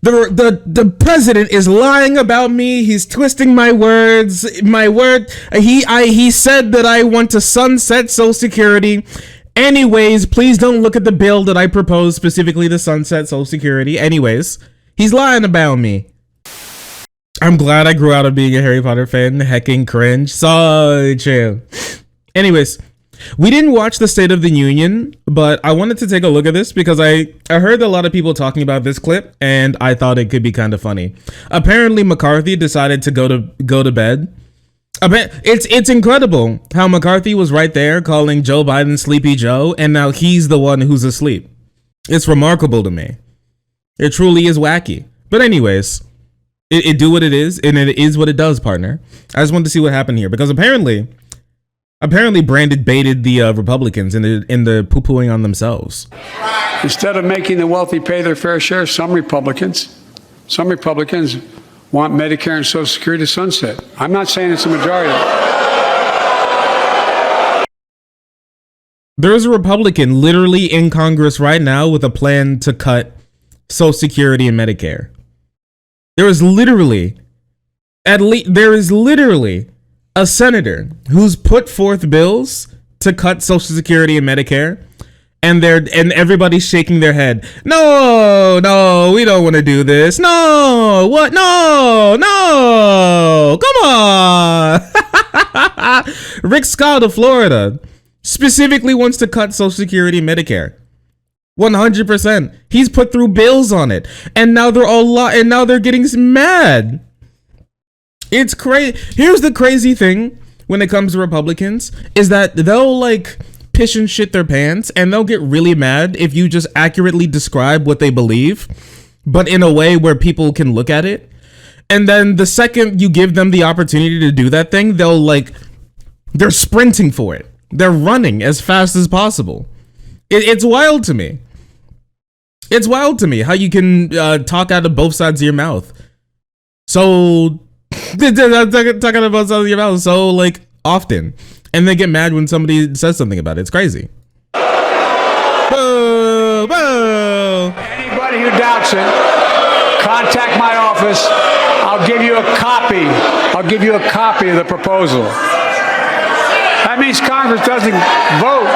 The president is lying about me. He's twisting my words. My word. He said that I want to sunset Social Security. Anyways, please don't look at the bill that I proposed specifically to sunset Social Security. Anyways, he's lying about me. I'm glad I grew out of being a Harry Potter fan. Hecking cringe. So true. Anyways, we didn't watch the State of the Union, but I wanted to take a look at this because I heard a lot of people talking about this clip, and I thought it could be kind of funny. Apparently, McCarthy decided to go to bed. It's incredible how McCarthy was right there calling Joe Biden Sleepy Joe, and now he's the one who's asleep. It's remarkable to me. It truly is wacky. But anyways, it do what it is, and it is what it does, partner. I just wanted to see what happened here because apparently Brandon baited the Republicans in the poo-pooing on themselves. Instead of making the wealthy pay their fair share, some Republicans want Medicare and Social Security to sunset. I'm not saying it's a majority. There's a Republican literally in Congress right now with a plan to cut Social Security and Medicare. There is literally a senator who's put forth bills to cut Social Security and Medicare, and everybody's shaking their head. No, we don't want to do this. No, what? No, come on. Rick Scott of Florida specifically wants to cut Social Security and Medicare. 100%. He's put through bills on it, and now they're getting mad. It's crazy. Here's the crazy thing when it comes to Republicans is that they'll like piss and shit their pants, and they'll get really mad if you just accurately describe what they believe, but in a way where people can look at it. And then the second you give them the opportunity to do that thing, they're sprinting for it. They're running as fast as possible. It's wild to me. It's wild to me how you can talk out of both sides of your mouth. So talking about both sides of your mouth so like often, and they get mad when somebody says something about it. It's crazy. Boo, boo. Anybody who doubts it, contact my office. I'll give you a copy. I'll give you a copy of the proposal. That means Congress doesn't vote.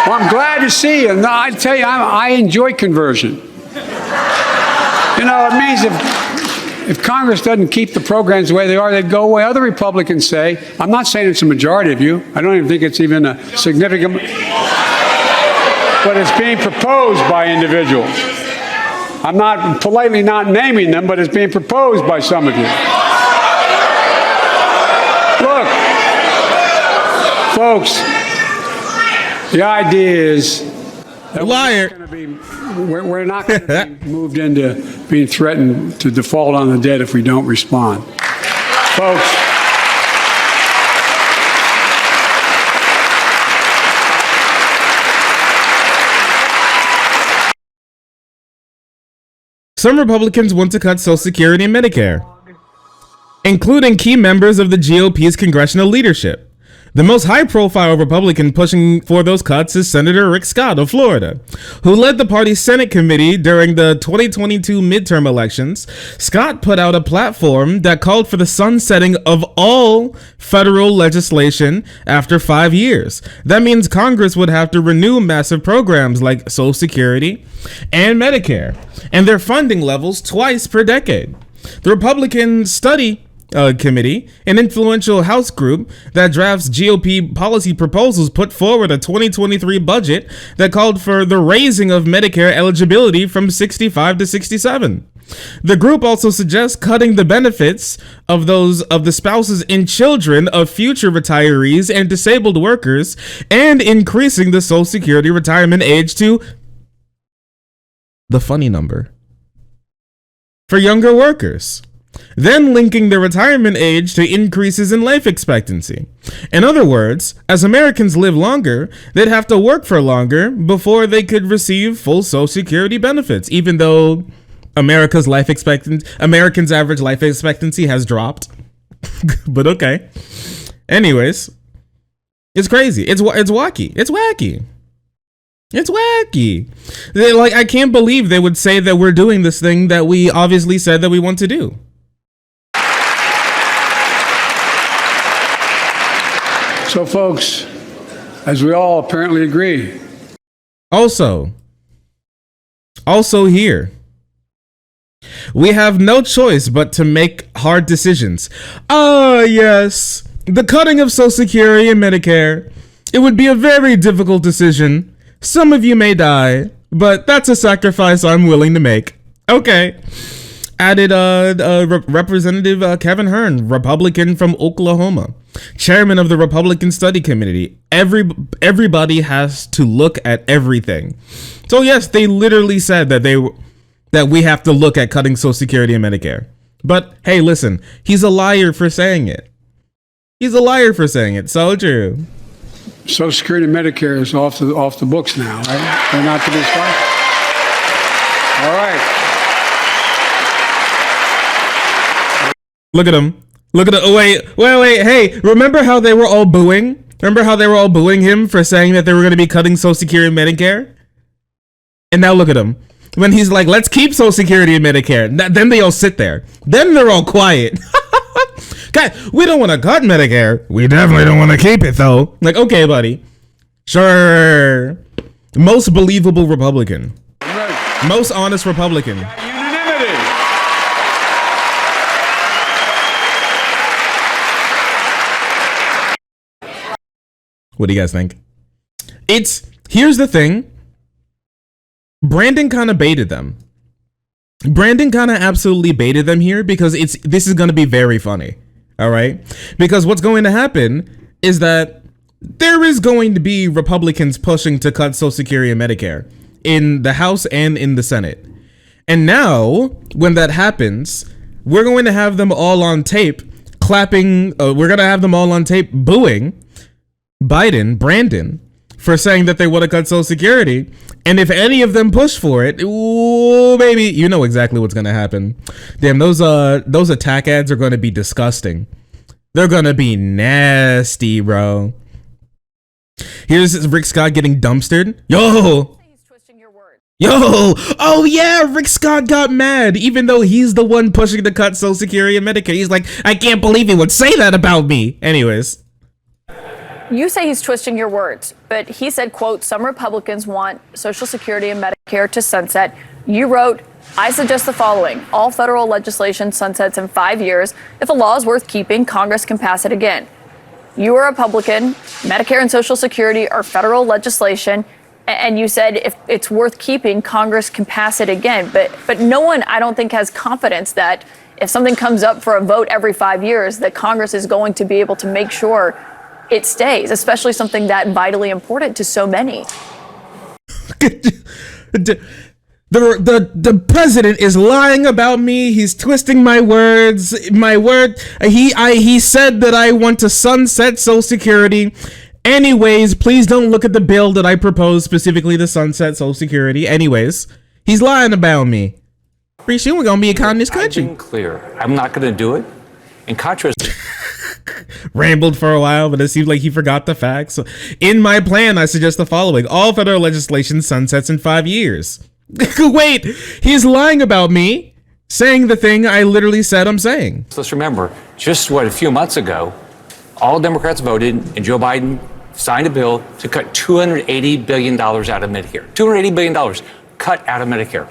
Well, I'm glad to see you. No, I tell you, I enjoy conversion. You know, it means if Congress doesn't keep the programs the way they are, they'd go away. Other Republicans say, I'm not saying it's a majority of you. I don't even think it's even a significant, but it's being proposed by individuals. I'm not politely not naming them, but it's being proposed by some of you. Look, folks, the idea is that we're not going to be moved into being threatened to default on the debt if we don't respond. Folks, some Republicans want to cut Social Security and Medicare, including key members of the GOP's congressional leadership. The most high-profile Republican pushing for those cuts is Senator Rick Scott of Florida, who led the party's Senate committee during the 2022 midterm elections. Scott put out a platform that called for the sunsetting of all federal legislation after 5 years. That means Congress would have to renew massive programs like Social Security and Medicare, and their funding levels twice per decade. The Republican Study Committee, an influential House group that drafts GOP policy proposals, put forward a 2023 budget that called for the raising of Medicare eligibility from 65 to 67. The group also suggests cutting the benefits of the spouses and children of future retirees and disabled workers, and increasing the Social Security retirement age to the funny number for younger workers, then linking the retirement age to increases in life expectancy. In other words, as Americans live longer, they'd have to work for longer before they could receive full Social Security benefits, even though Americans' average life expectancy has dropped. But okay. Anyways, it's crazy. It's wacky. It's wacky. It's wacky. I can't believe they would say that we're doing this thing that we obviously said that we want to do. So, folks, as we all apparently agree. Also here, we have no choice but to make hard decisions. Yes, the cutting of Social Security and Medicare. It would be a very difficult decision. Some of you may die, but that's a sacrifice I'm willing to make. Okay. Added Representative Kevin Hern, Republican from Oklahoma, chairman of the Republican Study Committee. Everybody has to look at everything. So yes, they literally said that we have to look at cutting Social Security and Medicare. But hey, listen, he's a liar for saying it. He's a liar for saying it. So true. Social Security and Medicare is off the books now, right? They're not to be started. All right. Look at him. Look at it. Oh, wait. Hey, remember how they were all booing? Remember how they were all booing him for saying that they were going to be cutting Social Security and Medicare? And now look at him. When he's like, let's keep Social Security and Medicare. Then they all sit there. Then they're all quiet. God, we don't want to cut Medicare. We definitely don't want to keep it, though. Like, okay, buddy. Sure. Most believable Republican. Most honest Republican. Unanimity. What do you guys think? Here's the thing. Brandon kind of baited them. Brandon kind of absolutely baited them here because this is going to be very funny. All right. Because what's going to happen is that there is going to be Republicans pushing to cut Social Security and Medicare in the House and in the Senate. And now when that happens, we're going to have them all on tape clapping. We're going to have them all on tape booing Brandon, for saying that they want to cut Social Security. And if any of them push for it, ooh, baby, you know exactly what's going to happen. Damn, those attack ads are going to be disgusting. They're going to be nasty, bro. Here's Rick Scott getting dumpstered. Yo, oh yeah, Rick Scott got mad, even though he's the one pushing to cut Social Security and Medicare. He's like, I can't believe he would say that about me. Anyways. You say he's twisting your words, but he said, quote, some Republicans want Social Security and Medicare to sunset. You wrote, I suggest the following. All federal legislation sunsets in 5 years. If a law is worth keeping, Congress can pass it again. You are a Republican. Medicare and Social Security are federal legislation. And you said if it's worth keeping, Congress can pass it again. But no one, I don't think, has confidence that if something comes up for a vote every 5 years, that Congress is going to be able to make sure it stays, especially something that vitally important to so many. The president is lying about me. He's twisting my words. He said that I want to sunset Social Security. Anyways, please don't look at the bill that I proposed, specifically the sunset Social Security. Anyways, he's lying about me. Pretty soon we're gonna be a communist country. I've been clear. I'm not going to do it. In contrast. Rambled for a while, but it seems like he forgot the facts. So, in my plan, I suggest the following. All federal legislation sunsets in 5 years. Wait, he's lying about me, saying the thing I literally said I'm saying. Let's remember, just a few months ago, all Democrats voted and Joe Biden signed a bill to cut $280 billion out of Medicare. $280 billion cut out of Medicare.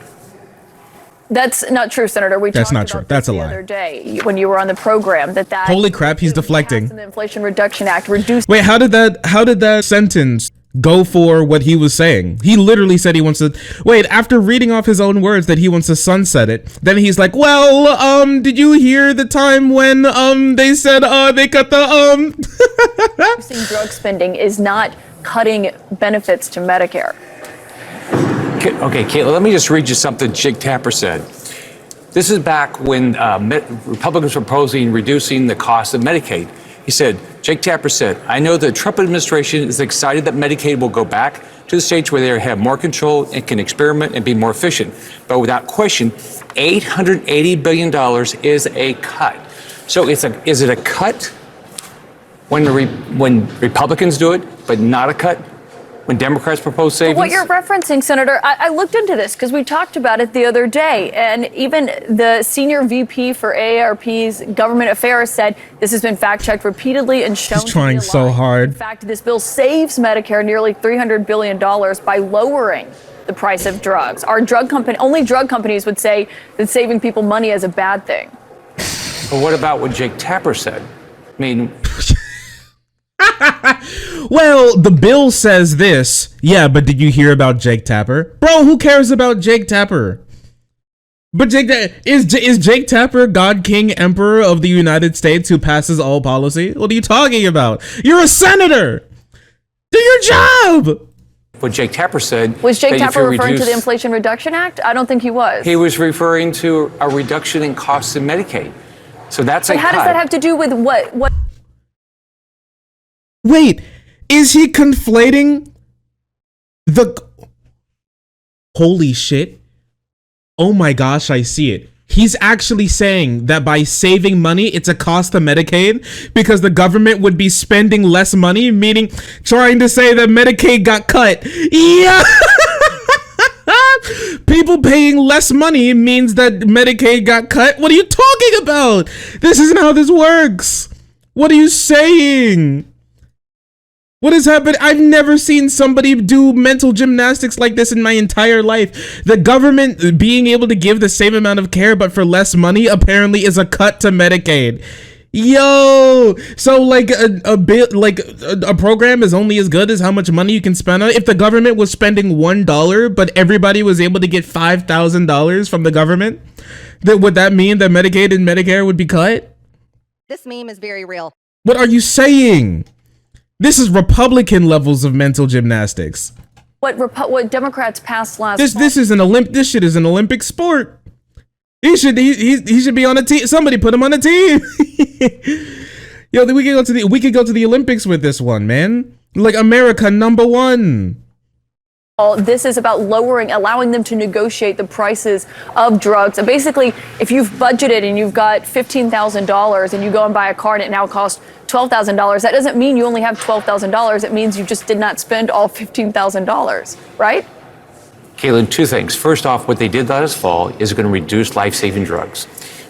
That's not true, Senator. That's not true. That's a lie. The other day when you were on the program that Holy crap, he's deflecting. The Inflation Reduction Act reduced. Wait, how did that sentence go for what he was saying? He literally said he wants to wait, after reading off his own words that he wants to sunset it. Then he's like, well, did you hear the time when they said they cut the reducing drug spending is not cutting benefits to Medicare. Okay, Caitlin, let me just read you something Jake Tapper said. This is back when Republicans were proposing reducing the cost of Medicaid. He said, Jake Tapper said, I know the Trump administration is excited that Medicaid will go back to the states where they have more control and can experiment and be more efficient. But without question, $880 billion is a cut. So is it a cut when Republicans do it, but not a cut when Democrats propose savings. What you're referencing, Senator, I looked into this because we talked about it the other day, and even the senior VP for AARP's government affairs said this has been fact-checked repeatedly and shown. He's trying so hard. In fact, this bill saves Medicare nearly $300 billion by lowering the price of drugs. Only drug companies would say that saving people money is a bad thing. But what about what Jake Tapper said? I mean, well, the bill says this. Yeah, but did you hear about Jake Tapper? Bro, who cares about Jake Tapper? But is Jake Tapper God, King, Emperor of the United States who passes all policy? What are you talking about? You're a senator. Do your job. what Jake Tapper said. Was Jake Tapper referring to the Inflation Reduction Act? I don't think he was. He was referring to a reduction in costs in Medicaid. So that's a cut. How does that have to do with what? Wait, is he conflating the... Holy shit. Oh my gosh, I see it. He's actually saying that by saving money, it's a cost to Medicaid because the government would be spending less money, meaning trying to say that Medicaid got cut. Yeah. People paying less money means that Medicaid got cut. What are you talking about? This isn't how this works. What are you saying? What has happened? I've never seen somebody do mental gymnastics like this in my entire life. The government being able to give the same amount of care but for less money apparently is a cut to Medicaid. Yo, so like a program is only as good as how much money you can spend on it. If the government was spending $1 but everybody was able to get $5,000 from the government, then would that mean that Medicaid and Medicare would be cut? This meme is very real. What are you saying? This is Republican levels of mental gymnastics. What Democrats passed last This is this shit is an Olympic sport. He should be on a team. Somebody put him on a team. Yo, we could go to the Olympics with this one, man. Like America #1. This is about allowing them to negotiate the prices of drugs. And basically, if you've budgeted and you've got $15,000 and you go and buy a car and it now costs $12,000, that doesn't mean you only have $12,000. It means you just did not spend all $15,000, right? Caitlin, two things. First off, what they did last fall is going to reduce life-saving drugs.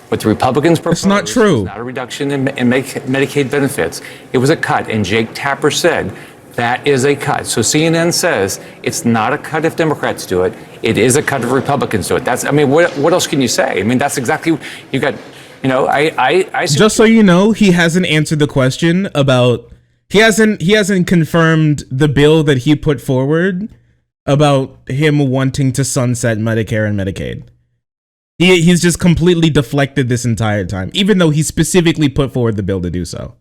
What the Republicans proposed It's not true. was not a reduction in Medicaid benefits. It was a cut, and Jake Tapper said that is a cut. So CNN says it's not a cut if Democrats do it. It is a cut if Republicans do it. What else can you say? I mean, that's exactly, you got, I Just so you know, he hasn't answered the question about, he hasn't confirmed the bill that he put forward about him wanting to sunset Medicare and Medicaid. He's just completely deflected this entire time, even though he specifically put forward the bill to do so.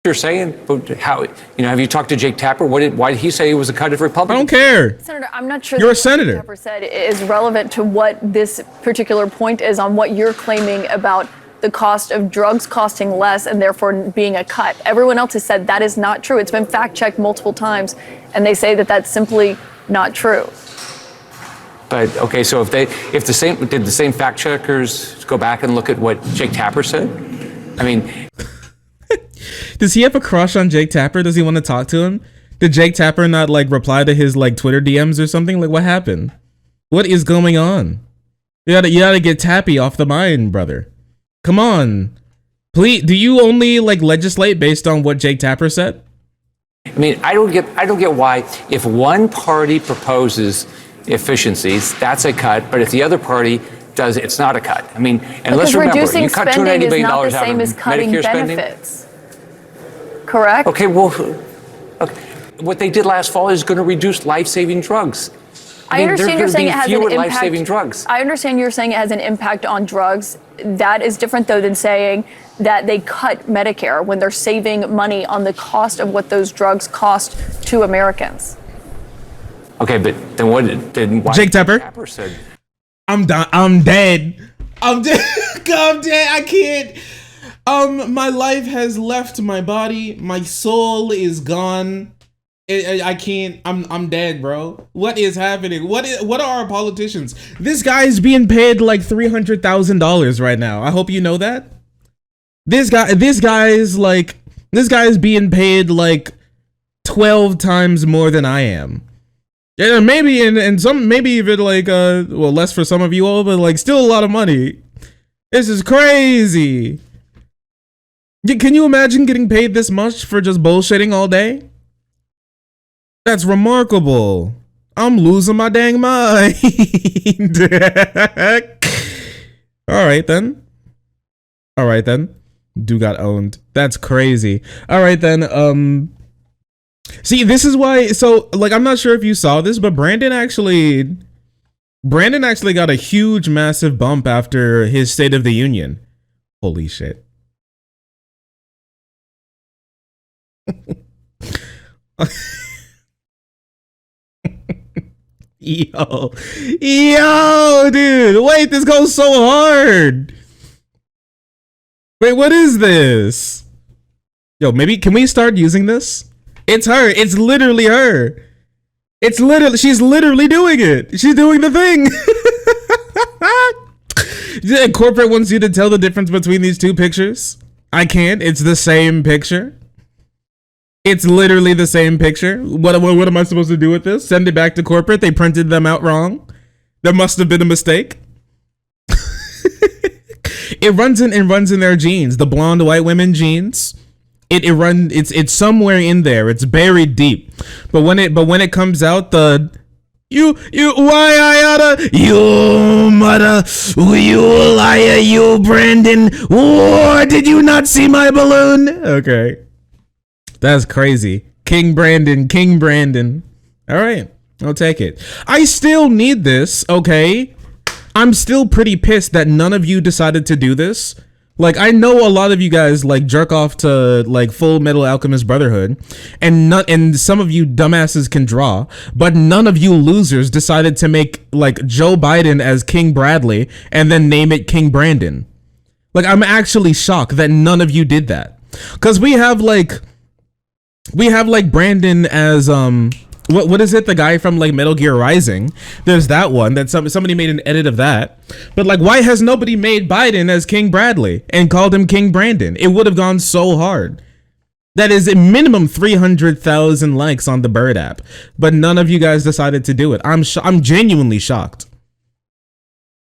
You're saying, but how, have you talked to Jake Tapper? Why did he say it was a cut of Republicans? I don't care. Senator, I'm not sure You're a what senator. Tapper said is relevant to what this particular point is on what you're claiming about the cost of drugs costing less and therefore being a cut. Everyone else has said that is not true. It's been fact-checked multiple times, and they say that that's simply not true. But okay, so did the same fact checkers go back and look at what Jake Tapper said? I mean, does he have a crush on Jake Tapper? Does he want to talk to him? Did Jake Tapper not reply to his Twitter DMs or something? What happened? What is going on? You gotta get Tappy off the mind, brother. Come on. Please, do you only legislate based on what Jake Tapper said? I mean, I don't get why if one party proposes efficiencies, that's a cut, but if the other party does, it's not a cut. I mean, and let's remember, reducing you cut spending $290 is billion not the out same of as cutting Medicare spending. benefits. Correct? Okay, well, what they did last fall is going to reduce life-saving drugs. I understand you're saying it has an life-saving drugs. I understand you're saying it has an impact on drugs. That is different, though, than saying that they cut Medicare when they're saving money on the cost of what those drugs cost to Americans. Okay, but then why Jake Tapper? Tapper said, I'm done. I'm dead. I'm dead. I'm dead. I can't. My life has left my body. My soul is gone. I can't. I'm dead, bro. What is happening? What are our politicians? This guy's being paid $300,000 right now. I hope you know that. This guy is being paid 12 times more than I am. Yeah, maybe and some maybe even like well, less for some of you all, but like still a lot of money. This is crazy. Can you imagine getting paid this much for just bullshitting all day? That's remarkable. I'm losing my dang mind. All right then. All right then. Dude got owned. That's crazy. All right then. See, this is why. So, like, I'm not sure if you saw this, but Brandon actually got a huge, massive bump after his State of the Union. Holy shit. Yo, dude, wait, this goes so hard. Wait, what is this? Yo, maybe can we start using this? It's her. It's literally her. She's literally doing it. She's doing the thing. Corporate wants you to tell the difference between these two pictures. I can't. It's the same picture. It's literally the same picture. What am I supposed to do with this? Send it back to corporate? They printed them out wrong. There must have been a mistake. It runs in their genes. The blonde white women genes. It's somewhere in there. It's buried deep. But when it comes out, the you why I oughta you mother you liar you Brandon. Or did you not see my balloon? Okay. That's crazy. King Brandon. All right, I'll take it. I still need this, okay? I'm still pretty pissed that none of you decided to do this. Like, I know a lot of you guys like jerk off to like Full Metal Alchemist Brotherhood, and some of you dumbasses can draw, but none of you losers decided to make like Joe Biden as King Bradley and then name it King Brandon. Like, I'm actually shocked that none of you did that. Cause we have like Brandon as what is it, the guy from like Metal Gear Rising. There's that one that somebody made an edit of that. But like, why has nobody made Biden as King Bradley and called him King Brandon? It would have gone so hard. That is a minimum 300,000 likes on the Bird app, but none of you guys decided to do it. I'm genuinely shocked.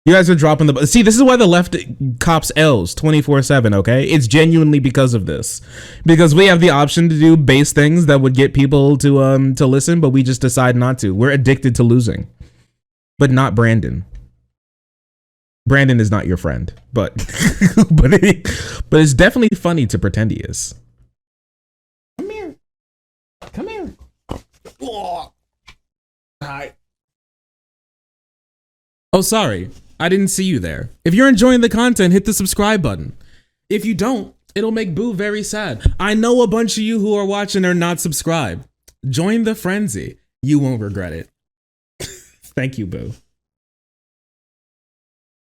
You guys are dropping the... See, this is why the left cops L's 24/7, okay? It's genuinely because of this. Because we have the option to do base things that would get people to listen, but we just decide not to. We're addicted to losing. But not Brandon. Brandon is not your friend, but but it's definitely funny to pretend he is. Come here. Come here. Oh. Hi. Oh, sorry. I didn't see you there. If you're enjoying the content, hit the subscribe button. If you don't, it'll make Boo very sad. I know a bunch of you who are watching are not subscribed. Join the frenzy. You won't regret it. Thank you, Boo.